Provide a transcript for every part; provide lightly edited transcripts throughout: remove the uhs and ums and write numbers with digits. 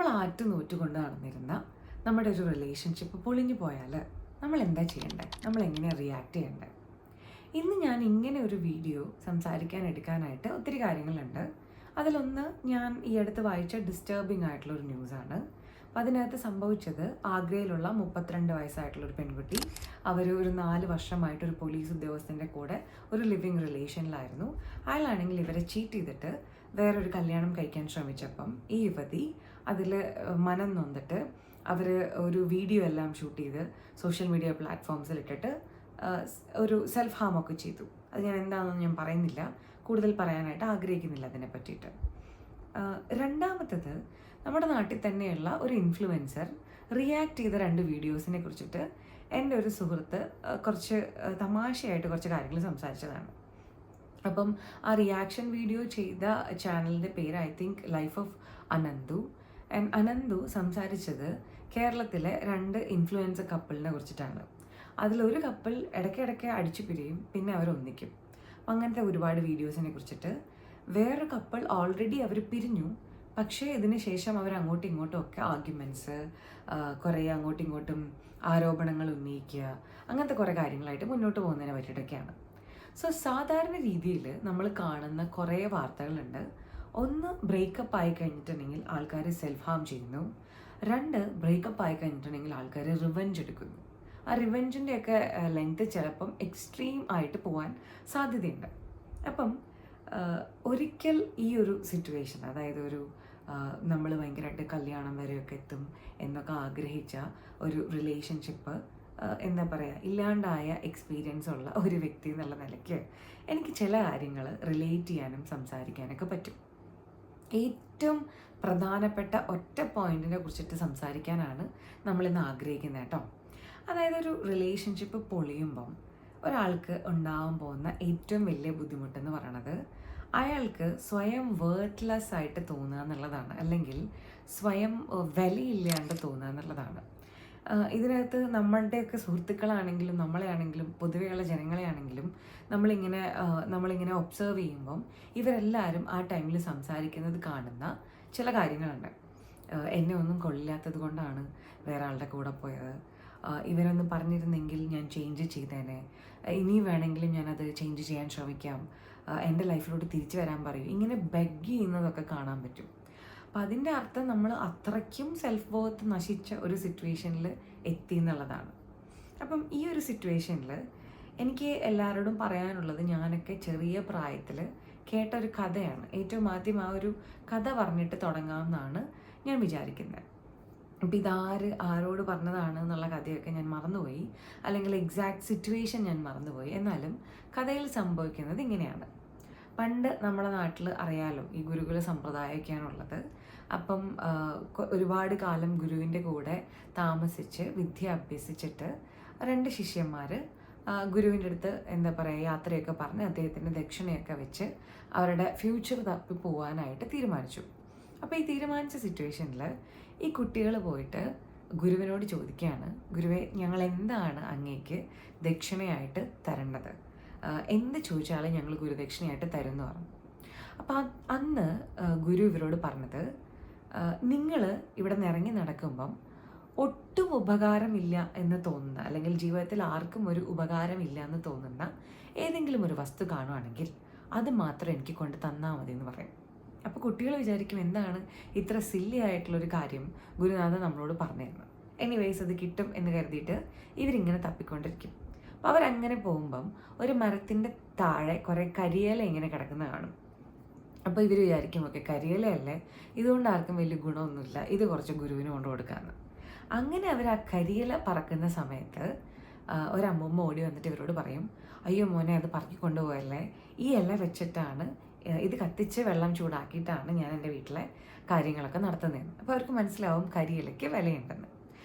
നമ്മൾ ആറ്റുനോറ്റുകൊണ്ട് നടന്നിരുന്ന നമ്മുടെ ഒരു റിലേഷൻഷിപ്പ് പൊളിഞ്ഞു പോയാൽ നമ്മൾ എന്താ ചെയ്യേണ്ടത്, നമ്മൾ എങ്ങനെയാണ് റിയാക്ട് ചെയ്യേണ്ടത്? ഇന്ന് ഞാൻ ഇങ്ങനെ ഒരു വീഡിയോ എടുക്കാനായിട്ട് ഒത്തിരി കാര്യങ്ങളുണ്ട്. അതിലൊന്ന് ഞാൻ ഈ അടുത്ത് വായിച്ച ഡിസ്റ്റർബിംഗ് ആയിട്ടുള്ള ഒരു ന്യൂസാണ്. അപ്പം അതിനകത്ത് സംഭവിച്ചത്, ആഗ്രയിലുള്ള 32 വയസ്സായിട്ടുള്ളൊരു പെൺകുട്ടി, അവർ ഒരു 4 വർഷമായിട്ടൊരു പോലീസ് ഉദ്യോഗസ്ഥൻ്റെ കൂടെ ഒരു ലിവിങ് റിലേഷനിലായിരുന്നു. അയാളാണെങ്കിൽ ഇവരെ ചീറ്റ് ചെയ്തിട്ട് വേറൊരു കല്യാണം കഴിക്കാൻ ശ്രമിച്ചപ്പം ഈ യുവതി അതിൽ മനം നൊന്നിട്ട് അവർ ഒരു വീഡിയോ എല്ലാം ഷൂട്ട് ചെയ്ത് സോഷ്യൽ മീഡിയ പ്ലാറ്റ്ഫോംസിൽ ഇട്ടിട്ട് ഒരു സെൽഫ് ഹാമൊക്കെ ചെയ്തു. അത് ഞാൻ എന്താണെന്ന് ഞാൻ പറയുന്നില്ല, കൂടുതൽ പറയാനായിട്ട് ആഗ്രഹിക്കുന്നില്ല അതിനെ പറ്റിയിട്ട്. രണ്ടാമത്തത്, നമ്മുടെ നാട്ടിൽ തന്നെയുള്ള ഒരു ഇൻഫ്ലുവൻസർ റിയാക്ട് ചെയ്ത 2 വീഡിയോസിനെ കുറിച്ചിട്ട് എൻ്റെ ഒരു സുഹൃത്ത് കുറച്ച് തമാശയായിട്ട് കുറച്ച് കാര്യങ്ങൾ സംസാരിച്ചതാണ്. അപ്പം ആ റിയാക്ഷൻ വീഡിയോ ചെയ്ത ചാനലിൻ്റെ പേര് I think life of Ananthu. And Ananthu സംസാരിച്ചത് കേരളത്തിലെ 2 ഇൻഫ്ലുവൻസർ കപ്പിളിനെ കുറിച്ചിട്ടാണ്. അതിലൊരു കപ്പിൾ ഇടയ്ക്കിടയ്ക്ക് അടിച്ചു പിരിയും, പിന്നെ അവർ ഒന്നിക്കും. അങ്ങനത്തെ ഒരുപാട് വീഡിയോസിനെ കുറിച്ചിട്ട്. വേറൊരു കപ്പിൾ ഓൾറെഡി അവർ പിരിഞ്ഞു, പക്ഷേ ഇതിന് ശേഷം അവർ അങ്ങോട്ടും ഇങ്ങോട്ടും ഒക്കെ ആർഗ്യുമെൻറ്റ്സ്, കുറേ അങ്ങോട്ടും ഇങ്ങോട്ടും ആരോപണങ്ങൾ ഉന്നയിക്കുക, അങ്ങനത്തെ കുറേ കാര്യങ്ങളായിട്ട് മുന്നോട്ട് പോകുന്നതിനെ പറ്റിയിട്ടൊക്കെയാണ്. സോ സാധാരണ രീതിയിൽ നമ്മൾ കാണുന്ന കുറേ വാർത്തകളുണ്ട്. ഒന്ന്, ബ്രേക്കപ്പ് ആയി കഴിഞ്ഞിട്ടുണ്ടെങ്കിൽ ആൾക്കാർ സെൽഫ് ഹാം ചെയ്യുന്നു. 2, ബ്രേക്കപ്പ് ആയി കഴിഞ്ഞിട്ടുണ്ടെങ്കിൽ ആൾക്കാർ റിവെഞ്ച് എടുക്കുന്നു. ആ റിവെഞ്ചിൻ്റെയൊക്കെ ലെങ്ത് ചിലപ്പം എക്സ്ട്രീം ആയിട്ട് പോകാൻ സാധ്യതയുണ്ട്. അപ്പം ഒരിക്കൽ ഈ ഒരു സിറ്റുവേഷൻ, അതായത് ഒരു നമ്മൾ ഭയങ്കരമായിട്ട് കല്യാണം വരെയൊക്കെ എത്തും എന്നൊക്കെ ആഗ്രഹിച്ച ഒരു റിലേഷൻഷിപ്പ്, എന്താ പറയുക, ഇല്ലാണ്ടായ എക്സ്പീരിയൻസ് ഉള്ള ഒരു വ്യക്തി എന്നുള്ള നിലയ്ക്ക് എനിക്ക് ചില കാര്യങ്ങൾ റിലേറ്റ് ചെയ്യാനും സംസാരിക്കാനൊക്കെ പറ്റും. ഏറ്റവും പ്രധാനപ്പെട്ട ഒറ്റ പോയിന്റിനെ കുറിച്ചിട്ട് സംസാരിക്കാനാണ് നമ്മളിന്ന് ആഗ്രഹിക്കുന്നത് കേട്ടോ. അതായത് ഒരു റിലേഷൻഷിപ്പ് പൊളിയുമ്പം ഒരാൾക്ക് ഉണ്ടാവാൻ പോകുന്ന ഏറ്റവും വലിയ ബുദ്ധിമുട്ടെന്ന് പറയണത് അയാൾക്ക് സ്വയം വേർത്ത്ലെസ് ആയിട്ട് തോന്നുക എന്നുള്ളതാണ്, അല്ലെങ്കിൽ സ്വയം വിലയില്ലാണ്ട് തോന്നുക എന്നുള്ളതാണ്. ഇതിനകത്ത് നമ്മളുടെയൊക്കെ സുഹൃത്തുക്കളാണെങ്കിലും നമ്മളെയാണെങ്കിലും പൊതുവെയുള്ള ജനങ്ങളെയാണെങ്കിലും നമ്മളിങ്ങനെ ഒബ്സർവ് ചെയ്യുമ്പം ഇവരെല്ലാവരും ആ ടൈമിൽ സംസാരിക്കുന്നത് കാണുന്ന ചില കാര്യങ്ങളുണ്ട്. എന്നെ ഒന്നും കൊള്ളില്ലാത്തത് കൊണ്ടാണ് വേറെ ആളുടെ കൂടെ പോയത്, ഇവരൊന്നും പറഞ്ഞിരുന്നെങ്കിൽ ഞാൻ ചേഞ്ച് ചെയ്തേനെ, ഇനി വേണമെങ്കിലും ഞാനത് ചേഞ്ച് ചെയ്യാൻ ശ്രമിക്കാം, എൻ്റെ ലൈഫിലോട്ട് തിരിച്ചു വരാൻ പറയും, ഇങ്ങനെ ബെഗ് ചെയ്യുന്നതൊക്കെ കാണാൻ പറ്റും. അപ്പം അതിൻ്റെ അർത്ഥം നമ്മൾ അത്രയ്ക്കും സെൽഫ് വർത്ത് നശിച്ച ഒരു സിറ്റുവേഷനിൽ എത്തി എന്നുള്ളതാണ്. അപ്പം ഈ ഒരു സിറ്റുവേഷനിൽ എനിക്ക് എല്ലാവരോടും പറയാനുള്ളത്, ഞാനൊക്കെ ചെറിയ പ്രായത്തിൽ കേട്ട ഒരു കഥയാണ്. ഏറ്റവും ആദ്യം ആ ഒരു കഥ പറഞ്ഞിട്ട് തുടങ്ങാമെന്നാണ് ഞാൻ വിചാരിക്കുന്നത്. അപ്പം ആരോട് പറഞ്ഞതാണ് എന്നുള്ള കഥയൊക്കെ ഞാൻ മറന്നുപോയി, അല്ലെങ്കിൽ എക്സാക്ട് സിറ്റുവേഷൻ ഞാൻ മറന്നുപോയി. എന്നാലും കഥയിൽ സംഭവിക്കുന്നത് ഇങ്ങനെയാണ്. പണ്ട് നമ്മുടെ നാട്ടിൽ അറിയാലോ, ഈ ഗുരുകുല സമ്പ്രദായമൊക്കെയാണുള്ളത്. അപ്പം ഒരുപാട് കാലം ഗുരുവിൻ്റെ കൂടെ താമസിച്ച് വിദ്യ അഭ്യസിച്ചിട്ട് 2 ശിഷ്യന്മാർ ഗുരുവിൻ്റെ അടുത്ത് എന്താ പറയുക, യാത്രയൊക്കെ പറഞ്ഞ് അദ്ദേഹത്തിൻ്റെ ദക്ഷിണയൊക്കെ വെച്ച് അവരുടെ ഫ്യൂച്ചർ തപ്പി പോകാനായിട്ട് തീരുമാനിച്ചു. അപ്പോൾ ഈ തീരുമാനിച്ച സിറ്റുവേഷനിൽ ഈ കുട്ടികൾ പോയിട്ട് ഗുരുവിനോട് ചോദിക്കുകയാണ്, ഗുരുവേ, ഞങ്ങൾ എന്താണ് അങ്ങേക്ക് ദക്ഷിണയായിട്ട് തരേണ്ടത്, എന്ത് ചോദിച്ചാലും ഞങ്ങൾ ഗുരുദക്ഷിണയായിട്ട് തരുമെന്ന് പറഞ്ഞു. അപ്പോൾ അന്ന് ഗുരു ഇവരോട് പറഞ്ഞത്, നിങ്ങൾ ഇവിടെ നിന്ന് ഇറങ്ങി നടക്കുമ്പം ഒട്ടും ഉപകാരമില്ല എന്ന് തോന്നുന്ന, അല്ലെങ്കിൽ ജീവിതത്തിൽ ആർക്കും ഒരു ഉപകാരമില്ല എന്ന് തോന്നുന്ന ഏതെങ്കിലും ഒരു വസ്തു കാണുവാണെങ്കിൽ അത് മാത്രം എനിക്ക് കൊണ്ട് തന്നാൽ മതി എന്ന് പറയും. അപ്പോൾ കുട്ടികൾ വിചാരിക്കും, എന്താണ് ഇത്ര സില്ലി ആയിട്ടുള്ളൊരു കാര്യം ഗുരുനാഥൻ നമ്മളോട് പറഞ്ഞിരുന്നത്. എനിവേസ് അത് കിട്ടും എന്ന് കരുതിയിട്ട് ഇവരിങ്ങനെ തപ്പിക്കൊണ്ടിരിക്കും. അപ്പോൾ അവരങ്ങനെ പോകുമ്പം ഒരു മരത്തിൻ്റെ താഴെ കുറേ കരിയില ഇങ്ങനെ കിടക്കുന്ന കാണും. അപ്പോൾ ഇവർ വിചാരിക്കും, ഓക്കെ, കരിയിലയല്ലേ, ഇതുകൊണ്ട് ആർക്കും വലിയ ഗുണമൊന്നുമില്ല, ഇത് കുറച്ച് ഗുരുവിന് കൊണ്ട് കൊടുക്കാമെന്ന്. അങ്ങനെ അവർ ആ കരിയില പറക്കുന്ന സമയത്ത് ഒരമ്മൂമ്മ ഓടി വന്നിട്ട് ഇവരോട് പറയും, അയ്യോ മോനെ, അത് പറക്കി കൊണ്ടുപോയല്ലേ, ഈ ഇല വെച്ചിട്ടാണ്, ഇത് കത്തിച്ച് വെള്ളം ചൂടാക്കിയിട്ടാണ് ഞാൻ എൻ്റെ വീട്ടിലെ കാര്യങ്ങളൊക്കെ നടത്തുന്നതെന്ന്. അപ്പോൾ അവർക്ക് മനസ്സിലാവും കരിയിലയ്ക്ക് വിലയുണ്ടെന്ന്.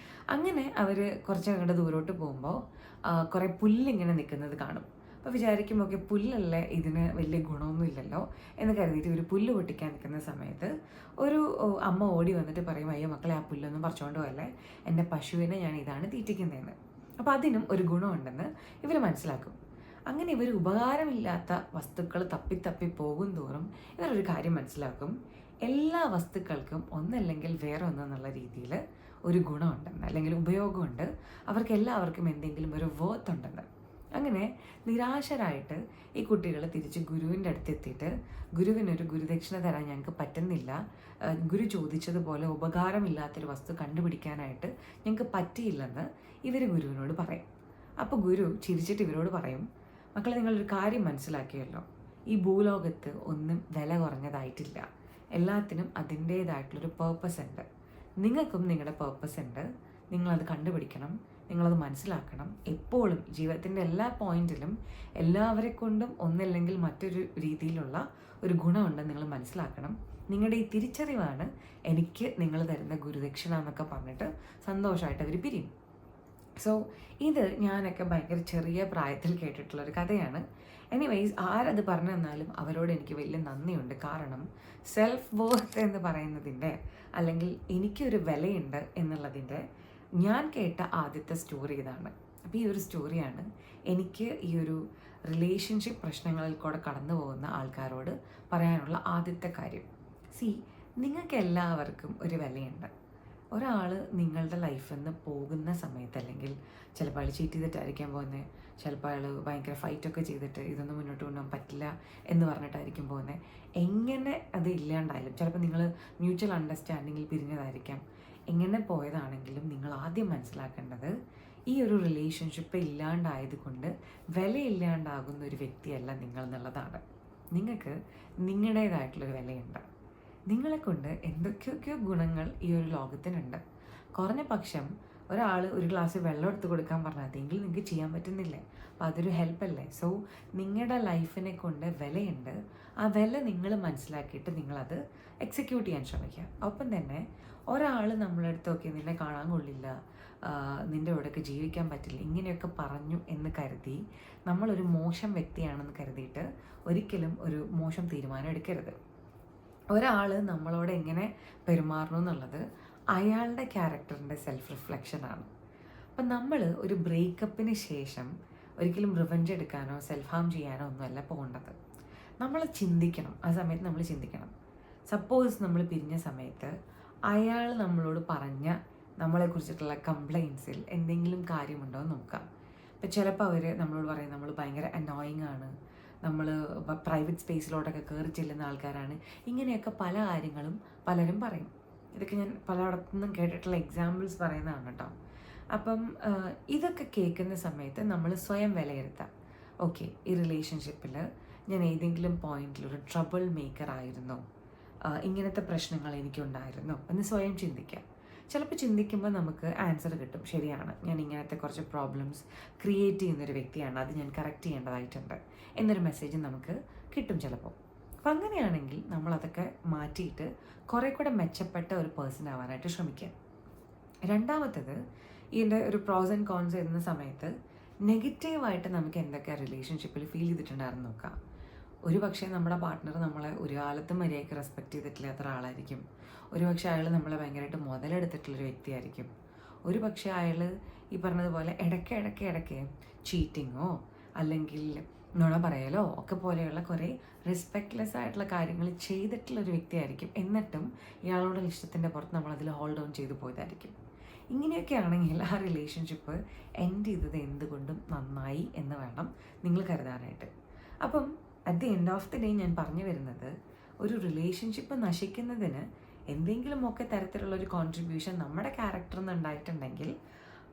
അങ്ങനെ അവർ കുറച്ച് അങ്ങോട്ട് ദൂരോട്ട് പോകുമ്പോൾ കുറേ പുല്ലിങ്ങനെ നിൽക്കുന്നത് കാണും. അപ്പോൾ വിചാരിക്കും, ഓക്കെ, പുല്ലല്ലേ, ഇതിന് വലിയ ഗുണമൊന്നും ഇല്ലല്ലോ എന്ന് കരുതിയിട്ട് ഇവർ പുല്ല് പൊട്ടിക്കാൻ നിൽക്കുന്ന സമയത്ത് ഒരു അമ്മ ഓടി വന്നിട്ട് പറയും, അയ്യോ മക്കളെ, ആ പുല്ലൊന്നും പറിച്ചുകൊണ്ട് പോയല്ലേ, എൻ്റെ പശുവിനെ ഞാൻ ഇതാണ് തീറ്റിക്കുന്നതെന്ന്. അപ്പോൾ അതിനും ഒരു ഗുണമുണ്ടെന്ന് ഇവർ മനസ്സിലാക്കും. അങ്ങനെ ഇവർ ഉപകാരമില്ലാത്ത വസ്തുക്കൾ തപ്പി പോകും തോറും ഇവരൊരു കാര്യം മനസ്സിലാക്കും, എല്ലാ വസ്തുക്കൾക്കും ഒന്നല്ലെങ്കിൽ വേറെ ഒന്നെന്നുള്ള രീതിയിൽ ഒരു ഗുണമുണ്ടെന്ന്, അല്ലെങ്കിൽ ഉപയോഗമുണ്ട്, അവർക്ക് എല്ലാവർക്കും എന്തെങ്കിലും ഒരു വർത്ത് ഉണ്ടെന്ന്. അങ്ങനെ നിരാശരായിട്ട് ഈ കുട്ടികൾ തിരിച്ച് ഗുരുവിൻ്റെ അടുത്തെത്തിയിട്ട് ഗുരുവിനൊരു ഗുരുദക്ഷിണ തരാൻ ഞങ്ങൾക്ക് പറ്റുന്നില്ല, ഗുരു ചോദിച്ചതുപോലെ ഉപകാരമില്ലാത്തൊരു വസ്തു കണ്ടുപിടിക്കാനായിട്ട് ഞങ്ങൾക്ക് പറ്റിയില്ലെന്ന് ഇവർ ഗുരുവിനോട് പറയും. അപ്പോൾ ഗുരു ചിരിച്ചിട്ട് ഇവരോട് പറയും, മക്കളെ, നിങ്ങളൊരു കാര്യം മനസ്സിലാക്കിയല്ലോ, ഈ ഭൂലോകത്ത് ഒന്നും വില കുറഞ്ഞതായിട്ടില്ല, എല്ലാത്തിനും അതിൻ്റേതായിട്ടുള്ളൊരു പേർപ്പസ് ഉണ്ട്. നിങ്ങൾക്കും നിങ്ങളുടെ പേർപ്പസ് ഉണ്ട്, നിങ്ങളത് കണ്ടുപിടിക്കണം, നിങ്ങളത് മനസ്സിലാക്കണം. എപ്പോഴും ജീവിതത്തിൻ്റെ എല്ലാ പോയിന്റിലും എല്ലാവരെ കൊണ്ടും ഒന്നല്ലെങ്കിൽ മറ്റൊരു രീതിയിലുള്ള ഒരു ഗുണമുണ്ടെന്ന് നിങ്ങൾ മനസ്സിലാക്കണം. നിങ്ങളുടെ ഈ തിരിച്ചറിവാണ് എനിക്ക് നിങ്ങൾ തരുന്ന ഗുരുദക്ഷിണ എന്നൊക്കെ പറഞ്ഞിട്ട് സന്തോഷമായിട്ട് അവർ പിരിയും. സോ ഇത് ഞാനൊക്കെ ഭയങ്കര ചെറിയ പ്രായത്തിൽ കേട്ടിട്ടുള്ളൊരു കഥയാണ്. എനിവേയ്സ്, ആരത് പറഞ്ഞു തന്നാലും അവരോട് എനിക്ക് വലിയ നന്ദിയുണ്ട്. കാരണം സെൽഫ് വർത്ത് എന്ന് പറയുന്നതിൻ്റെ, അല്ലെങ്കിൽ എനിക്കൊരു വിലയുണ്ട് എന്നുള്ളതിൻ്റെ ഞാൻ കേട്ട ആദ്യത്തെ സ്റ്റോറി ഇതാണ്. അപ്പോൾ ഈ ഒരു സ്റ്റോറിയാണ് എനിക്ക് ഈ ഒരു റിലേഷൻഷിപ്പ് പ്രശ്നങ്ങളിൽ കൂടെ കടന്നു പോകുന്ന ആൾക്കാരോട് പറയാനുള്ള ആദ്യത്തെ കാര്യം. നിങ്ങൾക്ക് എല്ലാവർക്കും ഒരു വിലയുണ്ട്. ഒരാൾ നിങ്ങളുടെ ലൈഫിൽ നിന്ന് പോകുന്ന സമയത്ത്, അല്ലെങ്കിൽ ചിലപ്പോൾ അയാൾ ചീറ്റ് ചെയ്തിട്ടായിരിക്കാൻ പോകുന്നത്, ചിലപ്പോൾ അയാൾ ഭയങ്കര ഫൈറ്റൊക്കെ ചെയ്തിട്ട് ഇതൊന്നും മുന്നോട്ട് കൊണ്ടുപോകാൻ പറ്റില്ല എന്ന് പറഞ്ഞിട്ടായിരിക്കും പോകുന്നത്. എങ്ങനെ അത് ഇല്ലാണ്ടായാലും, ചിലപ്പോൾ നിങ്ങൾ മ്യൂച്വൽ അണ്ടർസ്റ്റാൻഡിങ്ങിൽ പിരിഞ്ഞതായിരിക്കാം, എങ്ങനെ പോയതാണെങ്കിലും നിങ്ങൾ ആദ്യം മനസ്സിലാക്കേണ്ടത് ഈ ഒരു റിലേഷൻഷിപ്പ് ഇല്ലാണ്ടായത് കൊണ്ട് വിലയില്ലാണ്ടാകുന്ന ഒരു വ്യക്തിയല്ല നിങ്ങൾ എന്നുള്ളതാണ്. നിങ്ങൾക്ക് നിങ്ങളുടേതായിട്ടുള്ളൊരു വിലയുണ്ട്. നിങ്ങളെക്കൊണ്ട് എന്തൊക്കെയൊക്കെയോ ഗുണങ്ങൾ ഈ ഒരു ലോകത്തിനുണ്ട്. കുറഞ്ഞ പക്ഷം ഒരാൾ ഒരു ഗ്ലാസ് വെള്ളം എടുത്ത് കൊടുക്കാൻ പറഞ്ഞാൽ അതെങ്കിലും നിങ്ങൾക്ക് ചെയ്യാൻ പറ്റുന്നില്ലേ? അപ്പോൾ അതൊരു ഹെൽപ്പല്ലേ? സോ നിങ്ങളുടെ ലൈഫിനെ കൊണ്ട് വിലയുണ്ട്. ആ വില നിങ്ങൾ മനസ്സിലാക്കിയിട്ട് നിങ്ങളത് എക്സിക്യൂട്ട് ചെയ്യാൻ ശ്രമിക്കുക. ഒപ്പം തന്നെ ഒരാൾ നമ്മളടുത്തൊക്കെ നിന്നെ കാണാൻ കൊള്ളില്ല, നിൻ്റെ ഇവിടെയൊക്കെ ജീവിക്കാൻ പറ്റില്ല, ഇങ്ങനെയൊക്കെ പറഞ്ഞു എന്ന് കരുതി നമ്മളൊരു മോശം വ്യക്തിയാണെന്ന് കരുതിയിട്ട് ഒരിക്കലും ഒരു മോശം തീരുമാനം എടുക്കരുത്. ഒരാൾ നമ്മളോട് എങ്ങനെ പെരുമാറണം എന്നുള്ളത് അയാളുടെ ക്യാരക്ടറിൻ്റെ സെൽഫ് റിഫ്ലക്ഷനാണ്. അപ്പം നമ്മൾ ഒരു ബ്രേക്കപ്പിന് ശേഷം ഒരിക്കലും റിവെഞ്ച് എടുക്കാനോ സെൽഫ് ഹാം ചെയ്യാനോ ഒന്നുമല്ല പോകേണ്ടത്. നമ്മൾ ചിന്തിക്കണം. ആ സമയത്ത് നമ്മൾ ചിന്തിക്കണം, സപ്പോസ് നമ്മൾ പിരിഞ്ഞ സമയത്ത് അയാൾ നമ്മളോട് പറഞ്ഞ നമ്മളെക്കുറിച്ചിട്ടുള്ള കംപ്ലയിൻസിൽ എന്തെങ്കിലും കാര്യമുണ്ടോ എന്ന് നോക്കാം. ഇപ്പം ചിലപ്പോൾ അവർ നമ്മളോട് പറയും നമ്മൾ ഭയങ്കര അനോയിങ് ആണ്, നമ്മൾ പ്രൈവറ്റ് സ്പേസിലോട്ടൊക്കെ കയറി ചെല്ലുന്ന ആൾക്കാരാണ്, ഇങ്ങനെയൊക്കെ പല കാര്യങ്ങളും പലരും പറയും. ഇതൊക്കെ ഞാൻ പലയിടത്തു നിന്നും കേട്ടിട്ടുള്ള എക്സാമ്പിൾസ് പറയുന്നതാണ് കേട്ടോ. അപ്പം ഇതൊക്കെ കേൾക്കുന്ന സമയത്ത് നമ്മൾ സ്വയം വിലയിരുത്താം. ഓക്കെ, ഈ റിലേഷൻഷിപ്പിൽ ഞാൻ ഏതെങ്കിലും പോയിന്റിൽ ഒരു ട്രബിൾ മേക്കർ ആയിരുന്നോ, ഇങ്ങനത്തെ പ്രശ്നങ്ങൾ എനിക്കുണ്ടായിരുന്നോ എന്ന് സ്വയം ചിന്തിക്കാം. ചിലപ്പോൾ ചിന്തിക്കുമ്പോൾ നമുക്ക് ആൻസർ കിട്ടും, ശരിയാണ്, ഞാൻ ഇങ്ങനത്തെ കുറച്ച് പ്രോബ്ലംസ് ക്രിയേറ്റ് ചെയ്യുന്നൊരു വ്യക്തിയാണ്, അത് ഞാൻ കറക്റ്റ് ചെയ്യേണ്ടതായിട്ടുണ്ട് എന്നൊരു മെസ്സേജ് നമുക്ക് കിട്ടും ചിലപ്പോൾ. അപ്പം അങ്ങനെയാണെങ്കിൽ നമ്മളതൊക്കെ മാറ്റിയിട്ട് കുറേ കൂടെ മെച്ചപ്പെട്ട ഒരു പേഴ്സൺ ആവാനായിട്ട് ശ്രമിക്കുക. രണ്ടാമത്തത്, ഇതിൻ്റെ ഒരു പ്രോസ് ആൻഡ് കോൺസ് എഴുതുന്ന സമയത്ത് നെഗറ്റീവായിട്ട് നമുക്ക് എന്തൊക്കെ റിലേഷൻഷിപ്പിൽ ഫീൽ ചെയ്തിട്ടുണ്ടായിരുന്നു നോക്കാം. ഒരു പക്ഷേ നമ്മുടെ പാർട്ട്ണർ നമ്മളെ ഒരു കാലത്തും മര്യാദയ്ക്ക് റെസ്പെക്റ്റ് ചെയ്തിട്ടില്ലാത്ത ഒരാളായിരിക്കും. ഒരു പക്ഷേ അയാൾ നമ്മളെ ഭയങ്കരമായിട്ട് മുതലെടുത്തിട്ടുള്ളൊരു വ്യക്തിയായിരിക്കും. ഒരു പക്ഷേ അയാൾ ഈ പറഞ്ഞതുപോലെ ഇടയ്ക്ക് ചീറ്റിങ്ങോ അല്ലെങ്കിൽ നുണ പറയലോ ഒക്കെ പോലെയുള്ള കുറേ റെസ്പെക്റ്റ്ലെസ് ആയിട്ടുള്ള കാര്യങ്ങൾ ചെയ്തിട്ടുള്ളൊരു വ്യക്തിയായിരിക്കും. എന്നിട്ടും ഇയാളുടെ ഇഷ്ടത്തിൻ്റെ പുറത്ത് നമ്മളതിൽ ഹോൾഡ് ഓൺ ചെയ്തു പോയതായിരിക്കും. ഇങ്ങനെയൊക്കെ ആണെങ്കിൽ ആ റിലേഷൻഷിപ്പ് എൻഡ് ചെയ്തത് എന്തുകൊണ്ടും നന്നായി എന്ന് വേണം നിങ്ങൾ കരുതാനായിട്ട്. അപ്പം at the end of the day ഞാൻ പറഞ്ഞു വരുന്നത്, ഒരു റിലേഷൻഷിപ്പ് നശിക്കുന്നതിന് എന്തെങ്കിലുമൊക്കെ തരത്തിലുള്ളൊരു കോൺട്രിബ്യൂഷൻ നമ്മുടെ ക്യാരക്ടറിൽ നിന്ന് ഉണ്ടായിട്ടുണ്ടെങ്കിൽ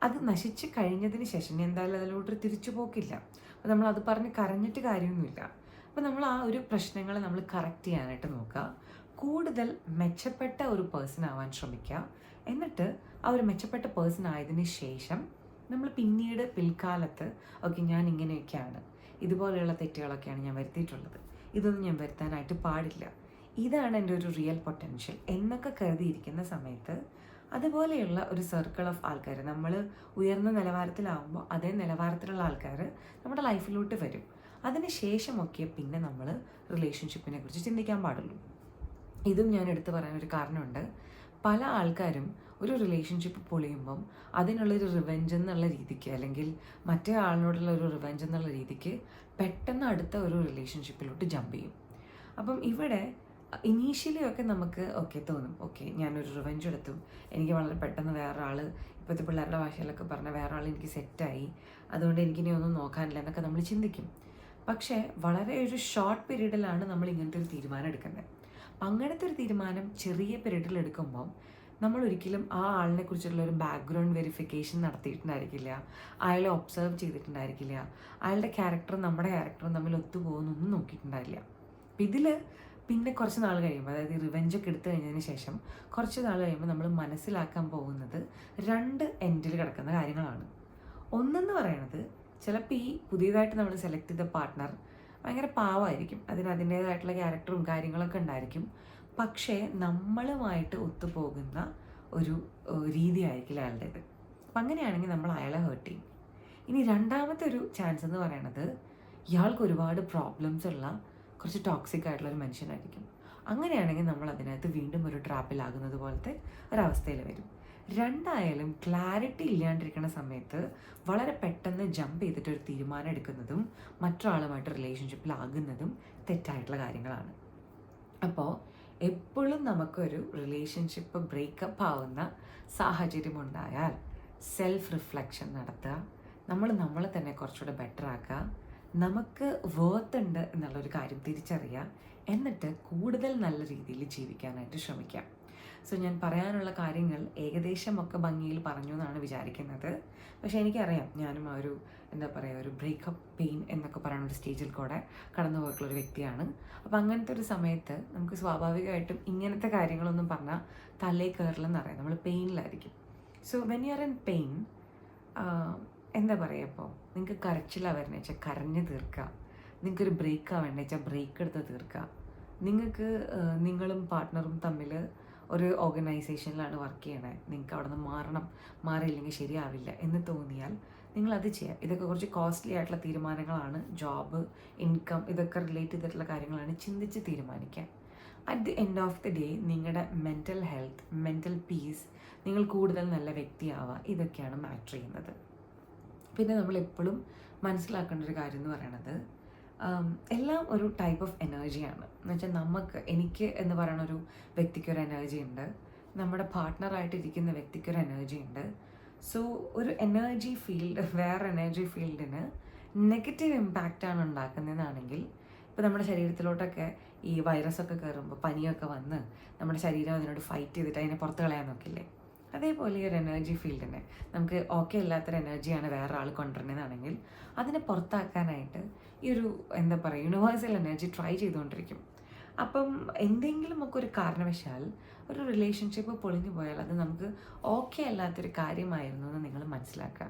അത് നശിച്ച് കഴിഞ്ഞതിന് ശേഷം എന്തായാലും അതിലോട്ട് തിരിച്ചു പോക്കില്ല. അപ്പോൾ നമ്മൾ അത് പറഞ്ഞ് കരഞ്ഞിട്ട് കാര്യമൊന്നുമില്ല. അപ്പോൾ നമ്മൾ ആ ഒരു പ്രശ്നങ്ങളെ നമ്മൾ കറക്റ്റ് ചെയ്യാനായിട്ട് നോക്കുക, കൂടുതൽ മെച്ചപ്പെട്ട ഒരു പേഴ്സൺ ആവാൻ ശ്രമിക്കുക. എന്നിട്ട് ആ ഒരു മെച്ചപ്പെട്ട പേഴ്സൺ ആയതിനു ശേഷം നമ്മൾ പിന്നീട് പിൽക്കാലത്ത് ഓക്കെ, ഞാൻ ഇങ്ങനെയൊക്കെയാണ്, ഇതുപോലെയുള്ള തെറ്റുകളൊക്കെയാണ് ഞാൻ വരുത്തിയിട്ടുള്ളത്, ഇതൊന്നും ഞാൻ വരുത്താനായിട്ട് പാടില്ല, ഇതാണ് എൻ്റെ ഒരു റിയൽ പൊട്ടൻഷ്യൽ എന്നൊക്കെ കരുതിയിരിക്കുന്ന സമയത്ത് അതുപോലെയുള്ള ഒരു സർക്കിൾ ഓഫ് ആൾക്കാർ, നമ്മൾ ഉയർന്ന നിലവാരത്തിലാവുമ്പോൾ അതേ നിലവാരത്തിലുള്ള ആൾക്കാർ നമ്മുടെ ലൈഫിലോട്ട് വരും. അതിന് ശേഷമൊക്കെ പിന്നെ നമ്മൾ റിലേഷൻഷിപ്പിനെ കുറിച്ച് ചിന്തിക്കാൻ പാടുള്ളൂ. ഇതും ഞാൻ എടുത്തു പറയാനൊരു കാരണമുണ്ട്. പല ആൾക്കാരും ഒരു റിലേഷൻഷിപ്പ് പൊളിയുമ്പം അതിനുള്ളൊരു റിവെഞ്ച് എന്നുള്ള രീതിക്ക്, അല്ലെങ്കിൽ മറ്റേ ആളിനോടുള്ള ഒരു റിവെഞ്ച് എന്നുള്ള രീതിക്ക് പെട്ടെന്ന് അടുത്ത ഒരു റിലേഷൻഷിപ്പിലോട്ട് ജമ്പ് ചെയ്യും. അപ്പം ഇവിടെ ഇനീഷ്യലി ഒക്കെ നമുക്ക് തോന്നും, ഞാനൊരു റിവെഞ്ച് എടുത്തു, എനിക്ക് വളരെ പെട്ടെന്ന് വേറൊരാൾ, ഇപ്പോഴത്തെ പിള്ളേരുടെ ഭാഷയിലൊക്കെ പറഞ്ഞ വേറൊരാൾ എനിക്ക് സെറ്റായി, അതുകൊണ്ട് എനിക്കിനി ഒന്നും നോക്കാനില്ല എന്നൊക്കെ നമ്മൾ ചിന്തിക്കും. പക്ഷേ വളരെ ഒരു ഷോർട്ട് പീരീഡിലാണ് നമ്മൾ ഇങ്ങനത്തെ ഒരു തീരുമാനം എടുക്കുന്നത്. അപ്പം അങ്ങനത്തെ ഒരു തീരുമാനം ചെറിയ പീരീഡിൽ എടുക്കുമ്പോൾ നമ്മൾ ഒരിക്കലും ആ ആളിനെ കുറിച്ചുള്ള ഒരു ബാക്ക്ഗ്രൗണ്ട് വെരിഫിക്കേഷൻ നടത്തിയിട്ടുണ്ടായിരിക്കില്ല, അയാളെ ഒബ്സർവ് ചെയ്തിട്ടുണ്ടായിരിക്കില്ല, അയാളുടെ ക്യാരക്ടറും നമ്മുടെ ക്യാരക്ടറും തമ്മിൽ ഒത്തുപോകുന്നൊന്നും നോക്കിയിട്ടുണ്ടായില്ല. അപ്പം ഇതിൽ പിന്നെ കുറച്ച് നാൾ കഴിയുമ്പോൾ, അതായത് റിവെഞ്ചൊക്കെ എടുത്തു കഴിഞ്ഞതിന് ശേഷം കുറച്ച് നാൾ കഴിയുമ്പോൾ നമ്മൾ മനസ്സിലാക്കാൻ പോകുന്നത് 2 എൻഡിൽ കിടക്കുന്ന കാര്യങ്ങളാണ്. ഒന്നെന്ന് പറയുന്നത്, ചിലപ്പോൾ ഈ പുതിയതായിട്ട് നമ്മൾ സെലക്ട് ചെയ്ത പാർട്ട്ണർ ഭയങ്കര പാവമായിരിക്കും, അതിൻ്റേതായിട്ടുള്ള ക്യാരക്ടറും കാര്യങ്ങളൊക്കെ ഉണ്ടായിരിക്കും, പക്ഷേ നമ്മളുമായിട്ട് ഒത്തുപോകുന്ന ഒരു രീതി ആയിരിക്കില്ല അയാളുടേത്. അപ്പം അങ്ങനെയാണെങ്കിൽ നമ്മൾ അയാളെ ഹേർട്ട് ചെയ്യും. ഇനി രണ്ടാമത്തെ ഒരു ചാൻസ് എന്ന് പറയുന്നത്, ഇയാൾക്ക് ഒരുപാട് പ്രോബ്ലംസ് ഉള്ള കുറച്ച് ടോക്സിക് ആയിട്ടുള്ളൊരു മനുഷ്യനായിരിക്കും. അങ്ങനെയാണെങ്കിൽ നമ്മൾ അതിനകത്ത് വീണ്ടും ഒരു ട്രാപ്പിലാകുന്നത് പോലത്തെ ഒരവസ്ഥയിൽ വരും. രണ്ടായാലും ക്ലാരിറ്റി ഇല്ലാണ്ടിരിക്കുന്ന സമയത്ത് വളരെ പെട്ടെന്ന് ജമ്പ് ചെയ്തിട്ട് ഒരു തീരുമാനം എടുക്കുന്നതും മറ്റൊരാളുമായിട്ട് റിലേഷൻഷിപ്പിലാകുന്നതും തെറ്റായിട്ടുള്ള കാര്യങ്ങളാണ്. അപ്പോൾ എപ്പോഴും നമുക്കൊരു റിലേഷൻഷിപ്പ് ബ്രേക്കപ്പ് ആവുന്ന സാഹചര്യം ഉണ്ടായാൽ സെൽഫ് റിഫ്ലക്ഷൻ നടത്തുക, നമ്മളെ തന്നെ കുറച്ചുകൂടെ ബെറ്റർ ആക്കുക, നമുക്ക് വേർത്ത് ഉണ്ട് എന്നുള്ളൊരു കാര്യം തിരിച്ചറിയുക, എന്നിട്ട് കൂടുതൽ നല്ല രീതിയിൽ ജീവിക്കാനായിട്ട് ശ്രമിക്കാം. സോ ഞാൻ പറയാനുള്ള കാര്യങ്ങൾ ഏകദേശമൊക്കെ ഭംഗിയിൽ പറഞ്ഞു എന്നാണ് വിചാരിക്കുന്നത്. പക്ഷേ എനിക്കറിയാം, ഞാനും ആ ഒരു ഒരു ബ്രേക്കപ്പ് പെയിൻ എന്നൊക്കെ പറയുന്ന ഒരു സ്റ്റേജിൽ കൂടെ കടന്നു പോയിട്ടുള്ളൊരു വ്യക്തിയാണ്. അപ്പോൾ അങ്ങനത്തെ ഒരു സമയത്ത് നമുക്ക് സ്വാഭാവികമായിട്ടും ഇങ്ങനത്തെ കാര്യങ്ങളൊന്നും പറഞ്ഞാൽ തലേ കയറില്ലെന്നറിയാം, നമ്മൾ പെയിനിലായിരിക്കും. So when you are in pain, ഇപ്പോൾ നിങ്ങൾക്ക് കരച്ചിലാണ് വരുന്നത് വെച്ചാൽ കരഞ്ഞ് തീർക്കുക, നിങ്ങൾക്കൊരു ബ്രേക്കാണ് വേണ്ടത് വെച്ചാൽ ബ്രേക്ക് എടുത്ത് തീർക്കുക, നിങ്ങൾക്ക് നിങ്ങളും പാർട്ട്ണറും തമ്മിൽ ഒരു ഓർഗനൈസേഷനിലാണ് വർക്ക് ചെയ്യണേ, നിങ്ങൾക്ക് അവിടെ നിന്ന് മാറിയില്ലെങ്കിൽ ശരിയാവില്ല എന്ന് തോന്നിയാൽ നിങ്ങളത് ചെയ്യുക. ഇതൊക്കെ കുറച്ച് കോസ്റ്റ്ലി ആയിട്ടുള്ള തീരുമാനങ്ങളാണ്, ജോബ്, ഇൻകം, ഇതൊക്കെ റിലേറ്റ് ചെയ്തിട്ടുള്ള കാര്യങ്ങളാണ്, ചിന്തിച്ച് തീരുമാനിക്കുക. At the end of the day നിങ്ങളുടെ മെൻ്റൽ ഹെൽത്ത്, മെൻ്റൽ പീസ്, നിങ്ങൾ കൂടുതൽ നല്ല വ്യക്തിയാവുക, ഇതൊക്കെയാണ് മാറ്റർ ചെയ്യുന്നത്. പിന്നെ നമ്മൾ എപ്പോഴും മനസ്സിലാക്കേണ്ട ഒരു കാര്യം എന്ന് പറയുന്നത്, എല്ലാം ഒരു ടൈപ്പ് ഓഫ് എനർജിയാണ്. എന്ന് വെച്ചാൽ എനിക്ക് എന്ന് പറയുന്ന ഒരു വ്യക്തിക്കൊരു എനർജി ഉണ്ട്, നമ്മുടെ പാർട്ട്ണറായിട്ടിരിക്കുന്ന വ്യക്തിക്കൊരു എനർജി ഉണ്ട്. സോ ഒരു എനർജി ഫീൽഡ് വേറെ എനർജി ഫീൽഡിന് നെഗറ്റീവ് ഇമ്പാക്റ്റാണ് ഉണ്ടാക്കുന്നതെന്നാണെങ്കിൽ, ഇപ്പോൾ നമ്മുടെ ശരീരത്തിലോട്ടൊക്കെ ഈ വൈറസൊക്കെ കയറുമ്പോൾ, പനിയൊക്കെ വന്ന് നമ്മുടെ ശരീരം അതിനോട് ഫൈറ്റ് ചെയ്തിട്ട് അതിനെ പുറത്ത് കളയാൻ നോക്കില്ലേ, അതേപോലെ ഈ ഒരു എനർജി ഫീൽഡിനെ നമുക്ക് ഓക്കെ അല്ലാത്തൊരു എനർജിയാണ് വേറെ ആൾ കൊണ്ടുവരുന്നതാണെങ്കിൽ അതിനെ പുറത്താക്കാനായിട്ട് ഈ ഒരു യൂണിവേഴ്സൽ എനർജി ട്രൈ ചെയ്തുകൊണ്ടിരിക്കും. അപ്പം എന്തെങ്കിലുമൊക്കെ ഒരു കാരണവശാൽ ഒരു റിലേഷൻഷിപ്പ് പൊളിഞ്ഞു പോയാൽ അത് നമുക്ക് ഓക്കെ അല്ലാത്തൊരു കാര്യമായിരുന്നു എന്ന് നിങ്ങൾ മനസ്സിലാക്കുക.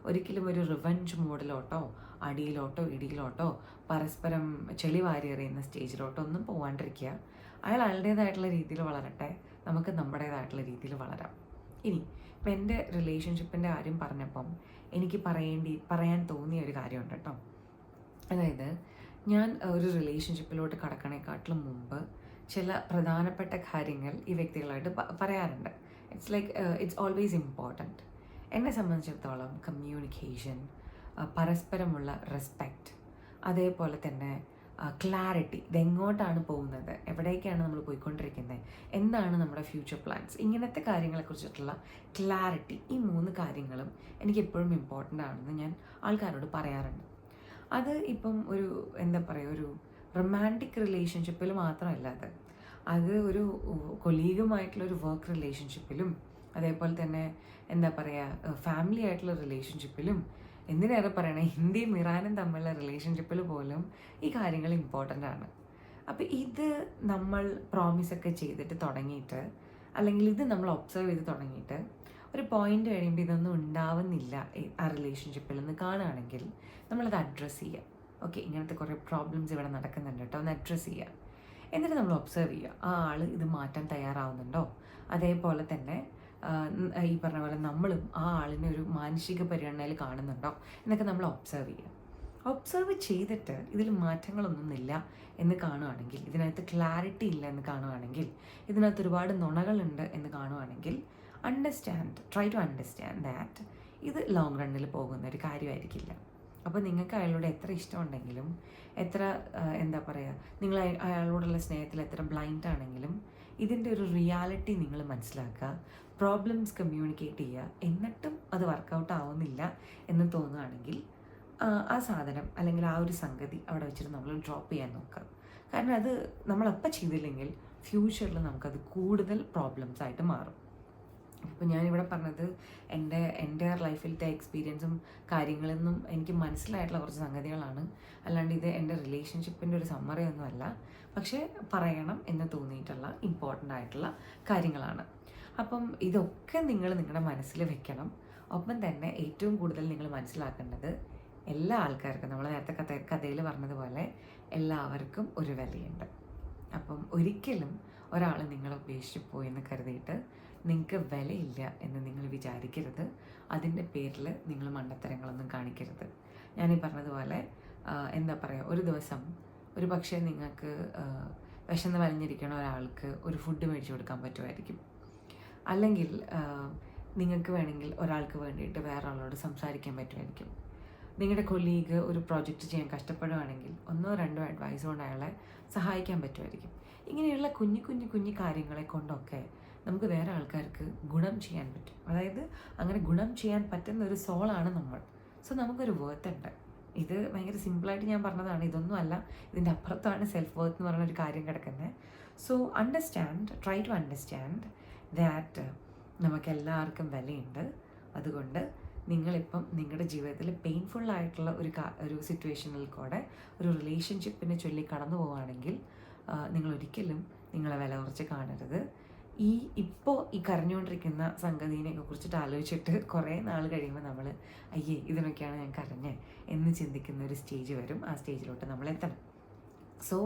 ഒരിക്കലും ഒരു റിവെഞ്ച് മോഡിലോട്ടോ അടിയിലോട്ടോ ഇടിയിലോട്ടോ പരസ്പരം ചെളി വാരി എറിയുന്ന സ്റ്റേജിലോട്ടോ ഒന്നും പോകാണ്ടിരിക്കുക. അയാളുടേതായിട്ടുള്ള രീതിയിൽ വളരട്ടെ, നമുക്ക് നമ്മുടേതായിട്ടുള്ള രീതിയിൽ വളരാം. ഇനി ഇപ്പം എൻ്റെ റിലേഷൻഷിപ്പിൻ്റെ കാര്യം പറഞ്ഞപ്പം എനിക്ക് പറയാൻ തോന്നിയ ഒരു കാര്യമുണ്ട് കേട്ടോ. അതായത് ഞാൻ ഒരു റിലേഷൻഷിപ്പിലോട്ട് കടക്കണേക്കാട്ടിലും മുമ്പ് ചില പ്രധാനപ്പെട്ട കാര്യങ്ങൾ ഈ വ്യക്തികളായിട്ട് പറയാറുണ്ട്. It's always important. എന്നെ സംബന്ധിച്ചിടത്തോളം കമ്മ്യൂണിക്കേഷൻ, പരസ്പരമുള്ള റെസ്പെക്റ്റ്, അതേപോലെ തന്നെ ക്ലാരിറ്റി, ഇതെങ്ങോട്ടാണ് പോകുന്നത്, എവിടേക്കാണ് നമ്മൾ പോയിക്കൊണ്ടിരിക്കുന്നത്, എന്താണ് നമ്മുടെ ഫ്യൂച്ചർ പ്ലാൻസ്, ഇങ്ങനത്തെ കാര്യങ്ങളെക്കുറിച്ചിട്ടുള്ള ക്ലാരിറ്റി, ഈ 3 കാര്യങ്ങളും എനിക്കെപ്പോഴും ഇമ്പോർട്ടൻ്റ് ആണെന്ന് ഞാൻ ആൾക്കാരോട് പറയാറുണ്ട്. അത് ഇപ്പം ഒരു ഒരു റൊമാൻറ്റിക് റിലേഷൻഷിപ്പിൽ മാത്രമല്ല, അത് ഒരു കൊലീഗുമായിട്ടുള്ളൊരു വർക്ക് റിലേഷൻഷിപ്പിലും, അതേപോലെ തന്നെ ഫാമിലി ആയിട്ടുള്ള റിലേഷൻഷിപ്പിലും, എന്തിനേറെ പറയണേ ഇന്ത്യയും ഇറാനും തമ്മിലുള്ള റിലേഷൻഷിപ്പിൽ പോലും ഈ കാര്യങ്ങൾ ഇമ്പോർട്ടൻ്റ് ആണ്. അപ്പോൾ ഇത് നമ്മൾ പ്രോമിസൊക്കെ ചെയ്തിട്ട് തുടങ്ങിയിട്ട്, അല്ലെങ്കിൽ ഇത് നമ്മൾ ഒബ്സർവ് ചെയ്ത് തുടങ്ങിയിട്ട് ഒരു പോയിന്റ് കഴിയുമ്പോൾ ഇതൊന്നും ഉണ്ടാവുന്നില്ല ആ റിലേഷൻഷിപ്പിൽ നിന്ന് കാണുകയാണെങ്കിൽ നമ്മളത് അഡ്രസ്സ് ചെയ്യുക. ഓക്കെ, ഇങ്ങനത്തെ കുറേ പ്രോബ്ലംസ് ഇവിടെ നടക്കുന്നുണ്ട് കേട്ടോ, ഒന്ന് അഡ്രസ്സ് ചെയ്യുക. എന്നിട്ട് നമ്മൾ ഒബ്സർവ് ചെയ്യുക, ആ ആൾ ഇത് മാറ്റാൻ തയ്യാറാവുന്നുണ്ടോ, അതേപോലെ തന്നെ ഈ പറഞ്ഞ പോലെ നമ്മളും ആ ആളിനെ ഒരു മാനസിക പരിഗണനയിൽ കാണുന്നുണ്ടോ എന്നൊക്കെ നമ്മൾ ഒബ്സർവ് ചെയ്യുക. ഒബ്സർവ് ചെയ്തിട്ട് ഇതിൽ മാറ്റങ്ങളൊന്നുമില്ല എന്ന് കാണുകയാണെങ്കിൽ, ഇതിനകത്ത് ക്ലാരിറ്റി ഇല്ല എന്ന് കാണുകയാണെങ്കിൽ, ഇതിനകത്ത് ഒരുപാട് നുണകളുണ്ട് എന്ന് കാണുകയാണെങ്കിൽ, ട്രൈ ടു അണ്ടർസ്റ്റാൻഡ് ദാറ്റ് ഇത് ലോങ് റണ്ണിൽ പോകുന്ന ഒരു കാര്യമായിരിക്കില്ല. അപ്പോൾ നിങ്ങൾക്ക് അയാളോട് എത്ര ഇഷ്ടമുണ്ടെങ്കിലും, എത്ര എന്താ പറയുക, നിങ്ങൾ അയാളോടുള്ള സ്നേഹത്തിൽ എത്ര ബ്ലൈൻഡ് ആണെങ്കിലും ഇതിൻ്റെ ഒരു റിയാലിറ്റി നിങ്ങൾ മനസ്സിലാക്കുക, പ്രോബ്ലംസ് കമ്മ്യൂണിക്കേറ്റ് ചെയ്യുക. എന്നിട്ടും അത് വർക്കൗട്ട് ആവുന്നില്ല എന്ന് തോന്നുകയാണെങ്കിൽ ആ സാധനം അല്ലെങ്കിൽ ആ ഒരു സംഗതി അവിടെ വെച്ചിട്ട് നമ്മൾ ഡ്രോപ്പ് ചെയ്യാൻ നോക്കുക. കാരണം അത് നമ്മളപ്പം ചെയ്തില്ലെങ്കിൽ ഫ്യൂച്ചറിൽ നമുക്കത് കൂടുതൽ പ്രോബ്ലംസ് ആയിട്ട് മാറും. അപ്പോൾ ഞാനിവിടെ പറഞ്ഞത് എൻ്റെ ലൈഫിലത്തെ എക്സ്പീരിയൻസും കാര്യങ്ങളിൽ നിന്നും എനിക്ക് മനസ്സിലായിട്ടുള്ള കുറച്ച് സംഗതികളാണ്. അല്ലാണ്ട് ഇത് എൻ്റെ റിലേഷൻഷിപ്പിൻ്റെ ഒരു സമ്മറി ഒന്നുമല്ല, പക്ഷേ പറയണം എന്ന് തോന്നിയിട്ടുള്ള ഇമ്പോർട്ടൻ്റ് ആയിട്ടുള്ള കാര്യങ്ങളാണ്. അപ്പം ഇതൊക്കെ നിങ്ങൾ നിങ്ങളുടെ മനസ്സിൽ വെക്കണം. ഒപ്പം തന്നെ ഏറ്റവും കൂടുതൽ നിങ്ങൾ മനസ്സിലാക്കേണ്ടത് എല്ലാ ആൾക്കാർക്കും, നമ്മൾ നേരത്തെ കഥയിൽ പറഞ്ഞതുപോലെ എല്ലാവർക്കും ഒരു വിലയുണ്ട്. അപ്പം ഒരിക്കലും ഒരാൾ നിങ്ങളെ ഉപേക്ഷിച്ച് പോയെന്ന് കരുതിയിട്ട് നിങ്ങൾക്ക് വിലയില്ല എന്ന് നിങ്ങൾ വിചാരിക്കരുത്. അതിൻ്റെ പേരിൽ നിങ്ങൾ മണ്ടത്തരങ്ങളൊന്നും കാണിക്കരുത്. ഞാനീ പറഞ്ഞതുപോലെ എന്താ പറയുക, ഒരു ദിവസം ഒരു പക്ഷേ നിങ്ങൾക്ക് വിശന്ന് വലിഞ്ഞിരിക്കണ ഒരാൾക്ക് ഒരു ഫുഡ് മേടിച്ചു കൊടുക്കാൻ പറ്റുമായിരിക്കും. അല്ലെങ്കിൽ നിങ്ങൾക്ക് വേണമെങ്കിൽ ഒരാൾക്ക് വേണ്ടിയിട്ട് വേറെ ആളോട് സംസാരിക്കാൻ പറ്റുമായിരിക്കും. നിങ്ങളുടെ കൊളീഗ് ഒരു പ്രോജക്റ്റ് ചെയ്യാൻ കഷ്ടപ്പെടുകയാണെങ്കിൽ 1-2 അഡ്വൈസ് കൊണ്ട് അയാളെ സഹായിക്കാൻ പറ്റുമായിരിക്കും. ഇങ്ങനെയുള്ള കുഞ്ഞു കാര്യങ്ങളെ കൊണ്ടൊക്കെ നമുക്ക് വേറെ ആൾക്കാർക്ക് ഗുണം ചെയ്യാൻ പറ്റും. അതായത് അങ്ങനെ ഗുണം ചെയ്യാൻ പറ്റുന്ന ഒരു സോളാണ് നമ്മൾ. സോ നമുക്കൊരു വേർത്ത് ഉണ്ട്. ഇത് ഭയങ്കര സിമ്പിളായിട്ട് ഞാൻ പറഞ്ഞതാണ്, ഇതൊന്നും അല്ല, ഇതിൻ്റെ അപ്പുറത്താണ് സെൽഫ് വർത്ത് എന്ന് പറഞ്ഞൊരു കാര്യം കിടക്കുന്നത്. So try to understand that നമുക്കെല്ലാവർക്കും വിലയുണ്ട്. അതുകൊണ്ട് നിങ്ങളിപ്പം നിങ്ങളുടെ ജീവിതത്തിൽ പെയിൻഫുള്ളായിട്ടുള്ള ഒരു സിറ്റുവേഷനിൽ കൂടെ ഒരു റിലേഷൻഷിപ്പിനെ ചൊല്ലി കടന്നു പോവുകയാണെങ്കിൽ നിങ്ങൾ ഒരിക്കലും നിങ്ങളെ വില കുറച്ച് കാണരുത്. ഇപ്പോൾ ഈ കരഞ്ഞുകൊണ്ടിരിക്കുന്ന സംഗതിനെയൊക്കെ കുറിച്ചിട്ട് ആലോചിച്ചിട്ട് കുറേ നാൾ കഴിയുമ്പോൾ നമ്മൾ അയ്യേ ഇതിനൊക്കെയാണ് ഞാൻ കരഞ്ഞേ എന്ന് ചിന്തിക്കുന്ന ഒരു സ്റ്റേജ് വരും. ആ സ്റ്റേജിലോട്ട് നമ്മൾ എത്തണം. സോ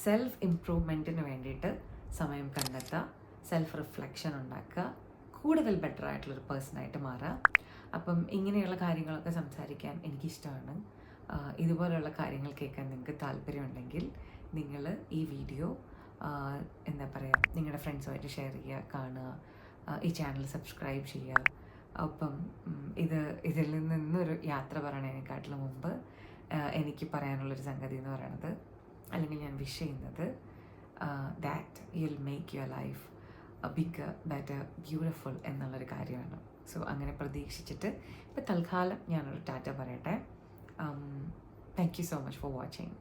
സെൽഫ് ഇംപ്രൂവ്മെൻറ്റിന് വേണ്ടിയിട്ട് സമയം കണ്ടെത്തുക, സെൽഫ് റിഫ്ലക്ഷൻ ഉണ്ടാക്കുക, കൂടുതൽ ബെറ്റർ ആയിട്ടുള്ളൊരു പേഴ്സണായിട്ട് മാറുക. അപ്പം ഇങ്ങനെയുള്ള കാര്യങ്ങളൊക്കെ സംസാരിക്കാൻ എനിക്കിഷ്ടമാണ്. ഇതുപോലെയുള്ള കാര്യങ്ങൾ കേൾക്കാൻ നിങ്ങൾക്ക് താല്പര്യമുണ്ടെങ്കിൽ നിങ്ങൾ ഈ വീഡിയോ എന്താ പറയുക, നിങ്ങളുടെ ഫ്രണ്ട്സുമായിട്ട് ഷെയർ ചെയ്യുക, കാണുക, ഈ ചാനൽ സബ്സ്ക്രൈബ് ചെയ്യുക. അപ്പം ഇതിൽ നിന്നൊരു യാത്ര പറയണതിനെക്കാട്ടിലും മുമ്പ് എനിക്ക് പറയാനുള്ളൊരു സംഗതി എന്ന് പറയുന്നത്, അല്ലെങ്കിൽ ഞാൻ വിഷ് ചെയ്യുന്നത്, that you'll make your life bigger, better, beautiful എന്നുള്ളൊരു കാര്യമാണ്. സോ അങ്ങനെ പ്രതീക്ഷിച്ചിട്ട് ഇപ്പോൾ തൽക്കാലം ഞാനൊരു ടാറ്റ പറയട്ടെ. Thank you so much for watching.